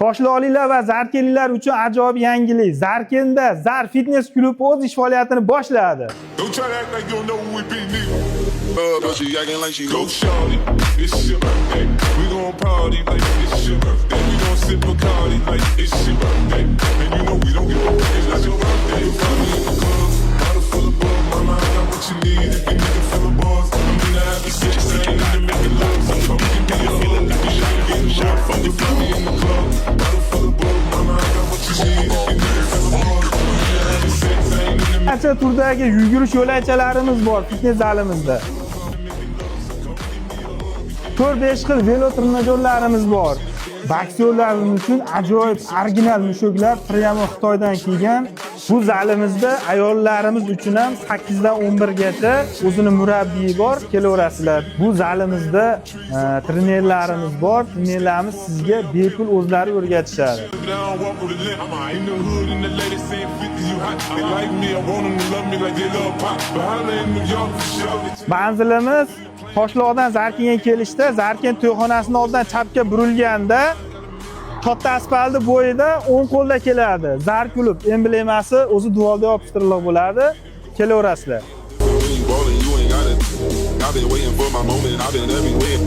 Toshloqliklar va zarkenliklar uchun ajoyib yangilik. Zarkenda Zar Fitness klubi o'z ish faoliyatini boshladi. Don't try to act like you don't know who we be, nigga. But she acting like she go shawty. It's your birthday. We gon' party like it's your birthday. We gon' sip Bacardi like it's your birthday. And you know we don't give a fuck. It's not your birthday. You party in the club, bottle full of bug. Mama, I got what you need if you need to fill the bars. I'm gonna have the sex, I ain't into making love. So come give me a hug. You should get shot from the party in the club, bottle full of bug. Mama, I got what you need if you need to fill the bars. I'm gonna have the sex, I ain't into Barcha turdagi yugurish yo'lakchalarimiz bor fitnes zalimizda. 4-5 xil velo trenajyorlarimiz bor. Boksyorlarimiz uchun ajoyib original mushuklar prямо Xitoydan kelgan. Bu zalimizda ayollarimiz uchun ham 8 dan 11 gacha o'zini murabbiyi bor, kelaverasizlar. Bu zalimizda trenerlarimiz bor. Trenerlarimiz sizga bepul o'zlari o'rgatishadi. down, walk with a limp. In the hood and the ladies saying 50 you hot. They like me, I want them to love me like they love pop. But holla in New York for sure. Manzilimiz Toshloqdan Zarkenga kelishda, Zarken to'yxonasining oldidan chapga burilganda katta asfaltni bo'yida o'ng qo'lda keladi. Zar klub emblemasi o'zi duolda yopishtirilgan bo'ladi. Kelaverasizlar. You ain't ballin', you ain't got it. I've been waiting for my moment, I've been everywhere.